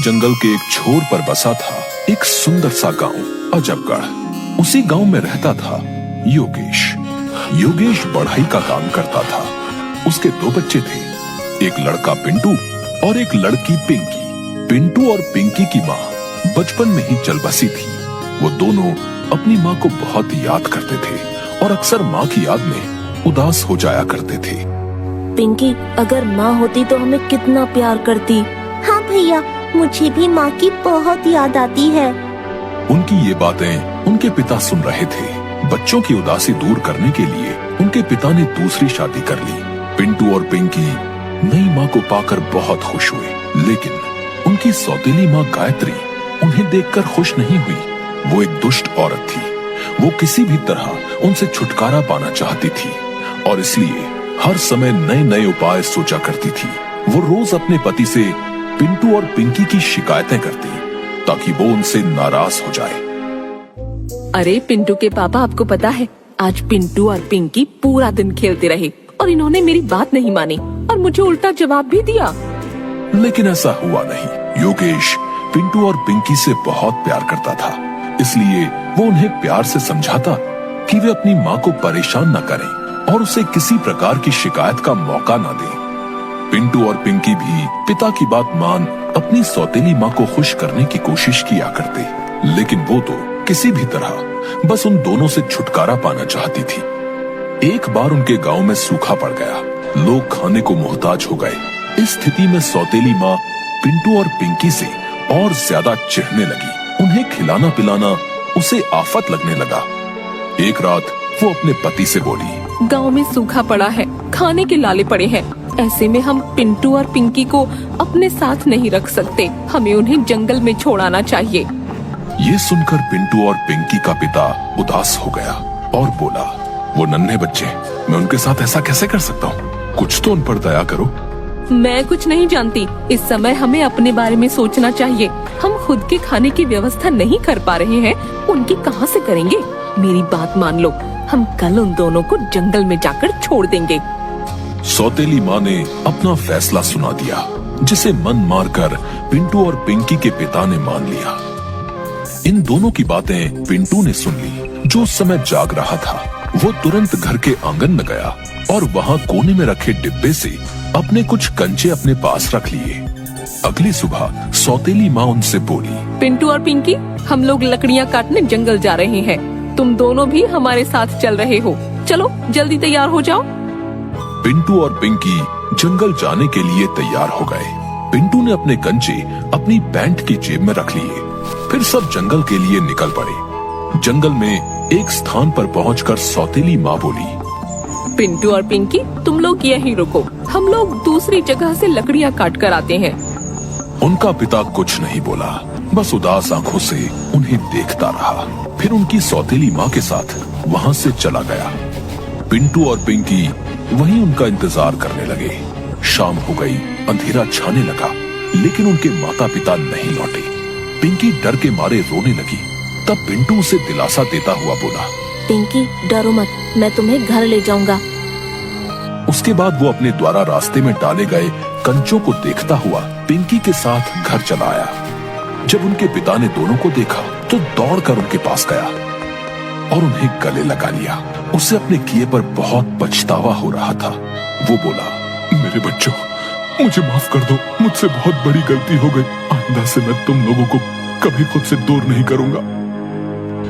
जंगल के एक छोर पर बसा था एक सुंदर सा गांव अजबगढ़। उसी गांव में रहता था योगेश। योगेश बढ़ाई का काम करता था। उसके 2 बच्चे थे, एक लड़का पिंटू और एक लड़की पिंकी। पिंटू और पिंकी की माँ बचपन में ही चल बसी थी। वो दोनों अपनी माँ को बहुत याद करते थे और अक्सर माँ की याद में उदास हो जाया करते थे। पिंकी, अगर माँ होती तो हमें कितना प्यार करती। हाँ भैया, मुझे भी माँ की बहुत याद आती है। उनकी ये बातें उनके पिता सुन रहे थे। बच्चों की उदासी दूर करने के लिए उनके पिता ने दूसरी शादी कर ली। पिंटू और पिंकी नई माँ को पाकर बहुत खुश हुए, लेकिन उनकी सौतेली माँ गायत्री उन्हें देखकर खुश नहीं हुई। वो एक दुष्ट औरत थी। वो किसी भी तरह उनसे छुटकारा पाना चाहती थी और इसलिए हर समय नए नए उपाय सोचा करती थी। वो रोज अपने पति से पिंटू और पिंकी की शिकायतें करती ताकि वो उनसे नाराज हो जाए। अरे पिंटू के पापा, आपको पता है आज पिंटू और पिंकी पूरा दिन खेलते रहे और इन्होंने मेरी बात नहीं मानी और मुझे उल्टा जवाब भी दिया। लेकिन ऐसा हुआ नहीं। योगेश पिंटू और पिंकी से बहुत प्यार करता था, इसलिए वो उन्हें प्यार से समझाता कि वे अपनी माँ को परेशान न करें और उसे किसी प्रकार की शिकायत का मौका न दें। पिंटू और पिंकी भी पिता की बात मान अपनी सौतेली माँ को खुश करने की कोशिश किया करते, लेकिन वो तो किसी भी तरह बस उन दोनों से छुटकारा पाना चाहती थी। एक बार उनके गांव में सूखा पड़ गया। लोग खाने को मोहताज हो गए। इस स्थिति में सौतेली माँ पिंटू और पिंकी से और ज्यादा चिढ़ने लगी। उन्हें खिलाना पिलाना उसे आफत लगने लगा। एक रात वो अपने पति से बोली, गांव में सूखा पड़ा है, खाने के लाले पड़े हैं। ऐसे में हम पिंटू और पिंकी को अपने साथ नहीं रख सकते। हमें उन्हें जंगल में छोड़ाना चाहिए। ये सुनकर पिंटू और पिंकी का पिता उदास हो गया और बोला, वो नन्हे बच्चे, मैं उनके साथ ऐसा कैसे कर सकता हूँ? कुछ तो उन पर दया करो। मैं कुछ नहीं जानती। इस समय हमें अपने बारे में सोचना चाहिए। हम खुद के खाने की व्यवस्था नहीं कर पा रहे हैं, उनकी कहाँ से करेंगे? मेरी बात मान लो, हम कल उन दोनों को जंगल में जाकर छोड़ देंगे। सौतेली माँ ने अपना फैसला सुना दिया, जिसे मन मारकर पिंटू और पिंकी के पिता ने मान लिया। इन दोनों की बातें पिंटू ने सुन ली, जो उस समय जाग रहा था। वो तुरंत घर के आंगन में गया और वहाँ कोने में रखे डिब्बे से अपने कुछ कंचे अपने पास रख लिए। अगली सुबह सौतेली माँ उनसे बोली, पिंटू और पिंकी, हम लोग लकड़ियाँ काटने जंगल जा रहे हैं। तुम दोनों भी हमारे साथ चल रहे हो। चलो जल्दी तैयार हो जाओ। पिंटू और पिंकी जंगल जाने के लिए तैयार हो गए। पिंटू ने अपने कंचे अपनी पैंट की जेब में रख लिए। फिर सब जंगल के लिए निकल पड़े। जंगल में एक स्थान पर पहुंचकर सौतेली माँ बोली, पिंटू और पिंकी, तुम लोग यहीं रुको, हम लोग दूसरी जगह से लकड़ियाँ काट कर आते हैं। उनका पिता कुछ नहीं बोला, बस उदास आंखों से उन्हें देखता रहा। फिर उनकी सौतेली माँ के साथ वहाँ से चला गया। पिंटू और पिंकी वहीं उनका इंतजार करने लगे। शाम हो गई, अंधेरा छाने लगा, लेकिन उनके माता पिता नहीं लौटे। पिंकी डर के मारे रोने लगी। तब पिंटू उसे दिलासा देता हुआ बोला, पिंकी, डरो मत, मैं तुम्हें घर ले जाऊंगा। उसके बाद वो अपने द्वारा रास्ते में डाले गए कंचों को देखता हुआ पिंकी के साथ घर चला आया। जब उनके पिता ने दोनों को देखा तो दौड़कर उनके पास गया और उन्हें गले लगा लिया। उसे अपने किए पर बहुत पछतावा हो रहा था। वो बोला, मेरे बच्चों, मुझे माफ कर दो, मुझसे बहुत बड़ी गलती हो गई। आइंदा से मैं तुम लोगों को कभी खुद से दूर नहीं करूंगा।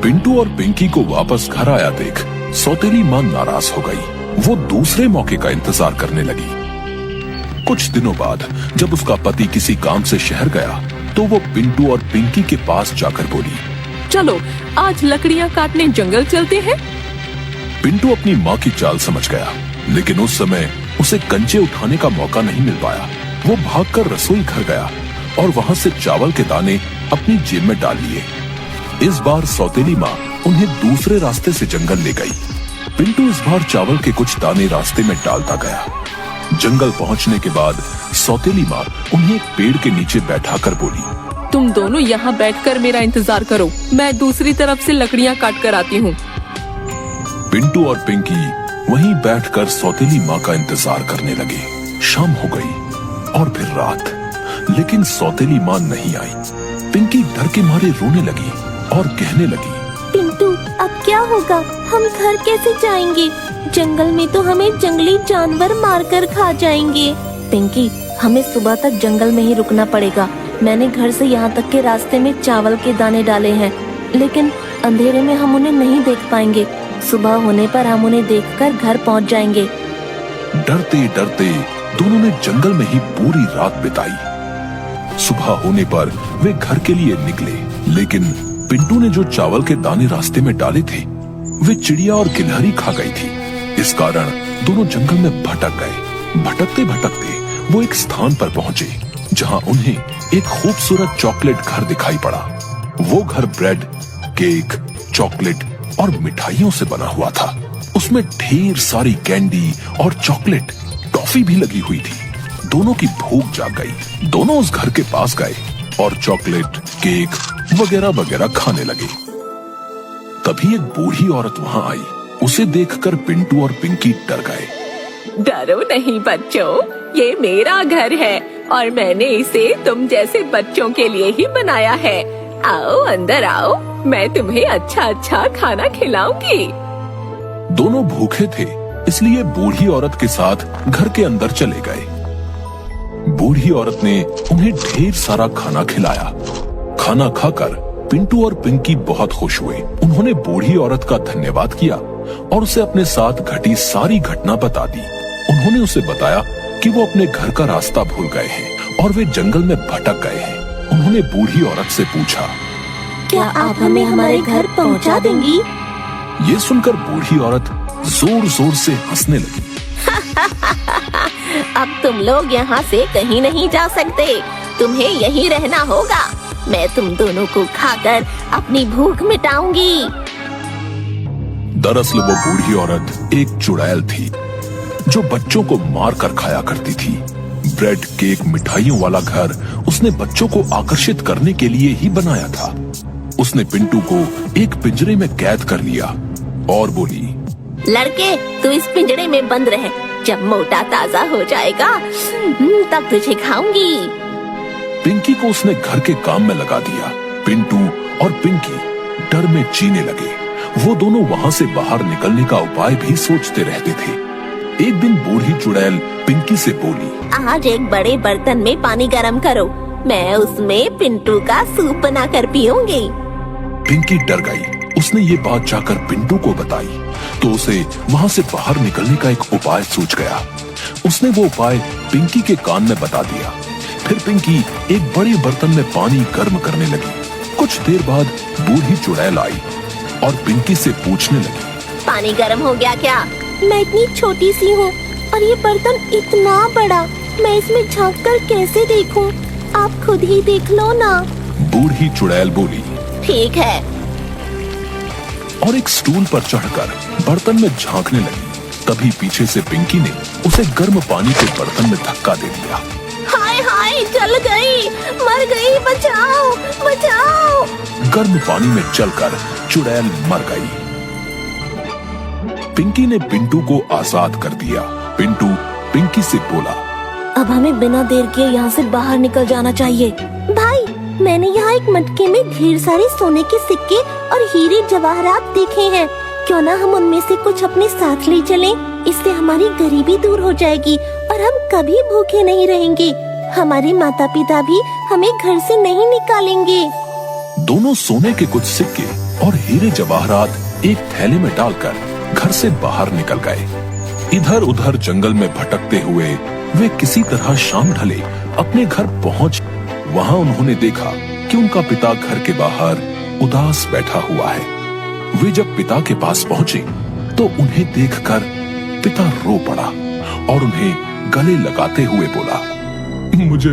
पिंटू और पिंकी को वापस घर आया देख सौतेली माँ नाराज हो गई। वो दूसरे मौके का इंतजार करने लगी। कुछ दिनों बाद जब उसका पति किसी काम से शहर गया तो वो पिंटू और पिंकी के पास जाकर बोली, चलो आज लकड़ियाँ काटने जंगल चलते हैं। पिंटू अपनी माँ की चाल समझ गया, लेकिन उस समय उसे कंचे उठाने का मौका नहीं मिल पाया। वो भागकर रसोई घर गया और वहाँ से चावल के दाने अपनी जेब में डाल लिए। इस बार सौतेली माँ उन्हें दूसरे रास्ते से जंगल ले गई। पिंटू इस बार चावल के कुछ दाने रास्ते में डालता गया। जंगल पहुँचने के बाद सौतेली माँ उन्हें एक पेड़ के नीचे बैठाकर बोली, तुम दोनों यहाँ बैठकर मेरा इंतजार करो, मैं दूसरी तरफ से लकड़ियाँ काट कर आती हूँ। पिंटू और पिंकी वहीं बैठकर सौतेली माँ का इंतजार करने लगे। शाम हो गई और फिर रात। लेकिन सौतेली माँ नहीं आई। पिंकी डर के मारे रोने लगी और कहने लगी, पिंटू अब क्या होगा, हम घर कैसे जाएंगे? जंगल में तो हमें जंगली जानवर मारकर खा जाएंगे। पिंकी, हमें सुबह तक जंगल में ही रुकना पड़ेगा। मैंने घर से यहाँ तक के रास्ते में चावल के दाने डाले हैं, लेकिन अंधेरे में हम उन्हें नहीं देख पाएंगे। सुबह होने पर हम उन्हें देखकर घर पहुँच जाएंगे। डरते डरते दोनों ने जंगल में ही पूरी रात बिताई। सुबह होने पर वे घर के लिए निकले, लेकिन पिंटू ने जो चावल के दाने रास्ते में डाले थे वे चिड़िया और गिलहरी खा गई थी। इस कारण दोनों जंगल में भटक गए। भटकते भटकते वो एक स्थान पर पहुंचे जहां उन्हें एक खूबसूरत चॉकलेट घर दिखाई पड़ा। वो घर ब्रेड, केक, चॉकलेट और मिठाइयों से बना हुआ था। उसमें ढेर सारी कैंडी और चॉकलेट, टॉफी भी लगी हुई थी। दोनों की भूख जाग गई। दोनों उस घर के पास गए और चॉकलेट, केक वगैरह वगैरह खाने लगे। तभी एक बूढ़ी औरत वहां आई। उसे देखकर पिंटू और पिंकी डर गए। डरो नहीं बच्चों, ये मेरा घर है और मैंने इसे तुम जैसे बच्चों के लिए ही बनाया है। आओ अंदर आओ, मैं तुम्हें अच्छा अच्छा खाना खिलाऊंगी। दोनों भूखे थे, इसलिए बूढ़ी औरत के साथ घर के अंदर चले गए। बूढ़ी औरत ने उन्हें ढेर सारा खाना खिलाया। खाना खाकर पिंटू और पिंकी बहुत खुश हुए। उन्होंने बूढ़ी औरत का धन्यवाद किया और उसे अपने साथ घटी सारी घटना बता दी। उन्होंने उसे बताया कि वो अपने घर का रास्ता भूल गए हैं और वे जंगल में भटक गए हैं। उन्होंने बूढ़ी औरत से पूछा, क्या आप हमें हमारे घर पहुंचा देंगी? ये सुनकर बूढ़ी औरत जोर जोर से हंसने लगी। अब तुम लोग यहाँ से कहीं नहीं जा सकते, तुम्हें यहीं रहना होगा। मैं तुम दोनों को खाकर अपनी भूख मिटाऊंगी। दरअसल वो बूढ़ी औरत एक चुड़ैल थी जो बच्चों को मार कर खाया करती थी। ब्रेड, केक, मिठाइयों वाला घर उसने बच्चों को आकर्षित करने के लिए ही बनाया था। उसने पिंटू को एक पिंजरे में कैद कर लिया और बोली, लड़के तू इस पिंजरे में बंद रहे, जब मोटा ताजा हो जाएगा तब तुझे खाऊंगी। पिंकी को उसने घर के काम में लगा दिया। पिंटू और पिंकी डर में जीने लगे। वो दोनों वहां से बाहर निकलने का उपाय भी सोचते रहते थे। एक दिन बूढ़ी चुड़ैल पिंकी से बोली, आज एक बड़े बर्तन में पानी गरम करो, मैं उसमें पिंटू का सूप बनाकर पीऊंगी। पिंकी डर गई। उसने ये बात जाकर पिंटू को बताई तो उसे वहां से बाहर निकलने का एक उपाय सूझ गया। उसने वो उपाय पिंकी के कान में बता दिया। फिर पिंकी एक बड़े बर्तन में पानी गर्म करने लगी। कुछ देर बाद बूढ़ी चुड़ैल आई और पिंकी से पूछने लगी, पानी गर्म हो गया क्या? मैं इतनी छोटी सी हूँ और ये बर्तन इतना बड़ा, मैं इसमें झांक कर कैसे देखूं? आप खुद ही देख लो ना। बूढ़ी चुड़ैल बोली, ठीक है। और एक स्टूल पर चढ़कर बर्तन में झांकने लगी। तभी पीछे से पिंकी ने उसे गर्म पानी के बर्तन में धक्का दे दिया। हाय हाय, जल गई, मर गई, बचाओ बचाओ। गर्म पानी में चलकर चुड़ैल मर गई। पिंकी ने पिंटू को आजाद कर दिया। पिंटू पिंकी से बोला, अब हमें बिना देर किए यहाँ से बाहर निकल जाना चाहिए। भाई, मैंने यहाँ एक मटके में ढेर सारे सोने के सिक्के और हीरे जवाहरात देखे हैं। क्यों ना हम उनमें से कुछ अपने साथ ले चलें? इससे हमारी गरीबी दूर हो जाएगी और हम कभी भूखे नहीं रहेंगे। हमारे माता पिता भी हमें घर से नहीं निकालेंगे। दोनों सोने के कुछ सिक्के और हीरे जवाहरात एक थैले में डालकर घर से बाहर निकल गए। इधर उधर जंगल में भटकते हुए वे किसी तरह शाम ढले अपने घर पहुंच। वहां उन्होंने देखा कि उनका पिता घर के बाहर उदास बैठा हुआ है। वे जब पिता के पास पहुंचे तो उन्हें देखकर पिता रो पड़ा और उन्हें गले लगाते हुए बोला, मुझे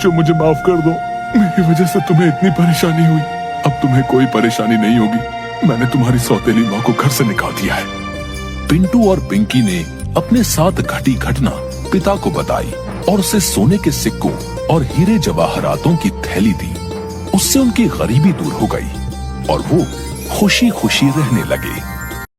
मुझे माफ कर दो। मेरी वजह से तुम्हें इतनी परेशानी हुई। अब तुम्हें कोई परेशानी नहीं होगी। मैंने तुम्हारी सौतेली माँ को घर से निकाल दिया है। पिंटू और पिंकी ने अपने साथ घटी घटना पिता को बताई और उसे सोने के सिक्कों और हीरे जवाहरातों की थैली दी। उससे उनकी गरीबी दूर हो गई और वो खुशी खुशी रहने लगे।